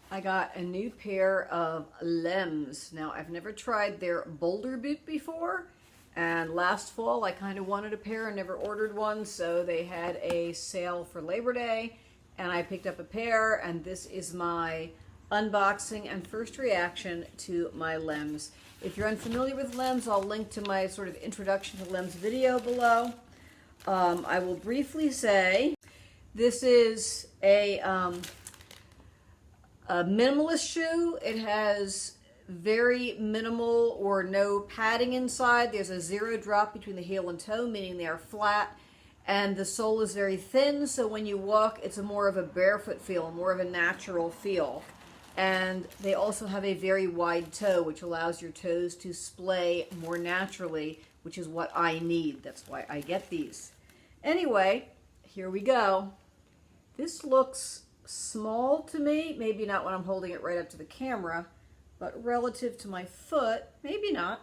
I got a new pair of Lems. Now, I've never tried their Boulder boot before, and last fall I kind of wanted a pair and never ordered one, so they had a sale for Labor Day, and I picked up a pair, and this is my unboxing and first reaction to my Lems. If you're unfamiliar with Lems, I'll link to my sort of introduction to Lems video below. I will briefly say this is a minimalist shoe. It has very minimal or no padding inside. There's a zero drop between the heel and toe, meaning they are flat, and the sole is very thin, so when you walk it's more of a barefoot feel, more of a natural feel. And they also have a very wide toe, which allows your toes to splay more naturally, which is what I need. That's why I get these. Anyway, here we go. This looks small to me, maybe not when I'm holding it right up to the camera, but relative to my foot, maybe not.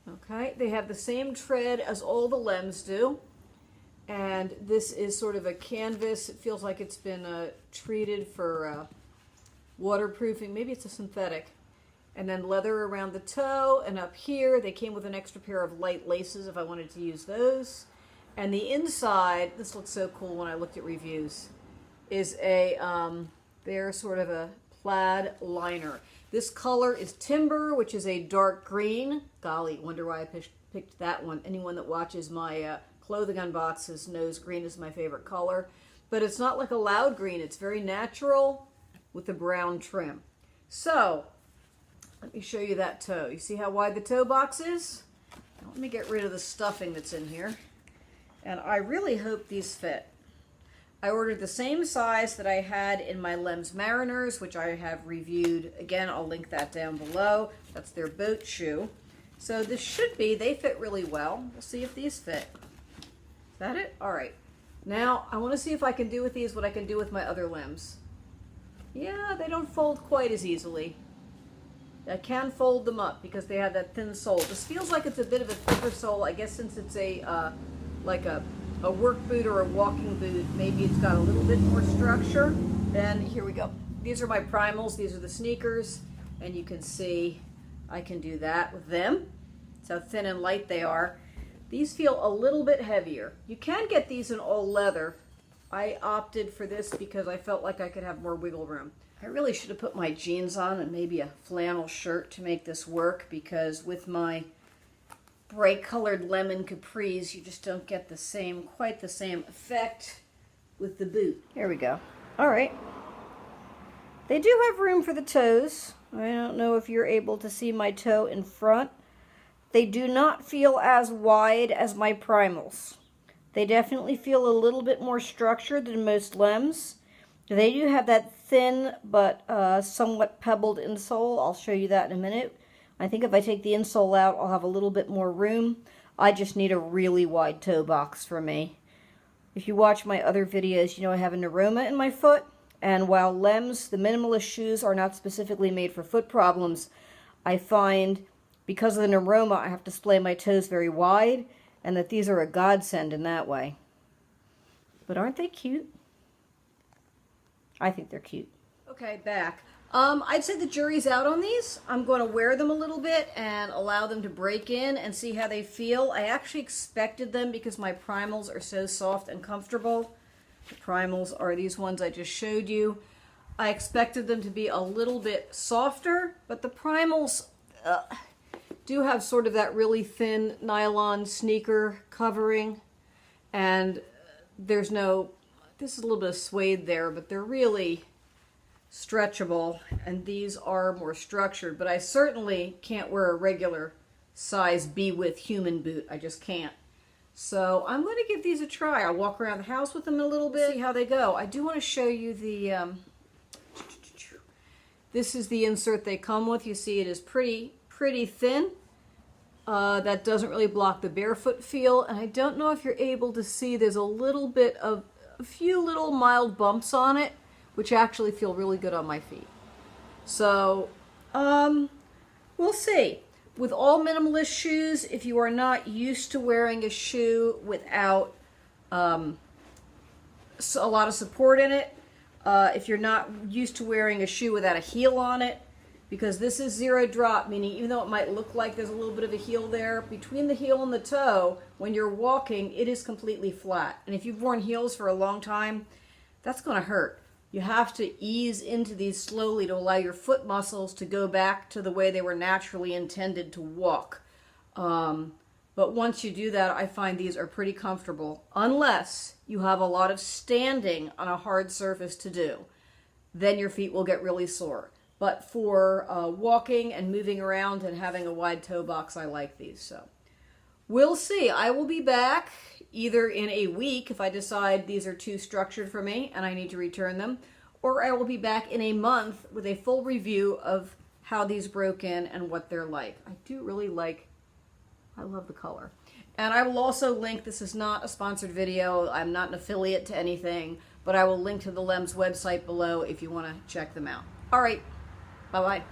Okay, they have the same tread as all the Lems do, and this is sort of a canvas. It feels like it's been treated for waterproofing. Maybe it's a synthetic. And then leather around the toe, and up here they came with an extra pair of light laces if I wanted to use those. And the inside, this looks so cool when I looked at reviews, is a, they're sort of a plaid liner. This color is timber, which is a dark green. Golly, wonder why I picked that one. Anyone that watches my clothing unboxes knows green is my favorite color. But it's not like a loud green. It's very natural with the brown trim. So, let me show you that toe. You see how wide the toe box is? Now, let me get rid of the stuffing that's in here. And I really hope these fit. I ordered the same size that I had in my Lems Mariners, which I have reviewed. Again, I'll link that down below. That's their boat shoe. So this should be, they fit really well. We'll see if these fit. Is that it? All right. Now, I want to see if I can do with these what I can do with my other Lems. Yeah, they don't fold quite as easily. I can fold them up because they have that thin sole. This feels like it's a bit of a thicker sole, I guess, since it's a like a work boot or a walking boot. Maybe it's got a little bit more structure. And here we go. These are my primals. These are the sneakers. And you can see I can do that with them. That's how thin and light they are. These feel a little bit heavier. You can get these in all leather. I opted for this because I felt like I could have more wiggle room. I really should have put my jeans on and maybe a flannel shirt to make this work, because with my bright colored lemon capris, you just don't get the same, quite the same effect with the boot. Here we go. All right. They do have room for the toes. I don't know if you're able to see my toe in front. They do not feel as wide as my primals. They definitely feel a little bit more structured than most Lems. They do have that thin but somewhat pebbled insole. I'll show you that in a minute. I think if I take the insole out, I'll have a little bit more room. I just need a really wide toe box for me. If you watch my other videos, you know I have a neuroma in my foot. And while Lems, the minimalist shoes, are not specifically made for foot problems, I find because of the neuroma, I have to splay my toes very wide, and that these are a godsend in that way. But aren't they cute? I think they're cute. Okay, back. I'd say the jury's out on these. I'm going to wear them a little bit and allow them to break in and see how they feel. I actually expected them because my primals are so soft and comfortable. The primals are these ones I just showed you. I expected them to be a little bit softer, but the primals do have sort of that really thin nylon sneaker covering, and there's no, this is a little bit of suede there, but they're really stretchable, and these are more structured. But I certainly can't wear a regular size B width human boot. I just can't. So I'm going to give these a try. I'll walk around the house with them a little bit, see how they go. I do want to show you the, this is the insert they come with. You see it is pretty thin. That doesn't really block the barefoot feel. And I don't know if you're able to see, there's a little bit of, a few little mild bumps on it, which actually feel really good on my feet. So, we'll see. With all minimalist shoes, if you are not used to wearing a shoe without a lot of support in it, if you're not used to wearing a shoe without a heel on it, because this is zero drop, meaning even though it might look like there's a little bit of a heel there, between the heel and the toe, when you're walking, it is completely flat. And if you've worn heels for a long time, that's going to hurt. You have to ease into these slowly to allow your foot muscles to go back to the way they were naturally intended to walk. But once you do that, I find these are pretty comfortable, unless you have a lot of standing on a hard surface to do. Then your feet will get really sore. But for walking and moving around and having a wide toe box, I like these. So we'll see. I will be back either in a week if I decide these are too structured for me and I need to return them, or I will be back in a month with a full review of how these broke in and what they're like. I do really like, I love the color. And I will also link, this is not a sponsored video, I'm not an affiliate to anything, but I will link to the Lems website below if you want to check them out. All right, bye-bye.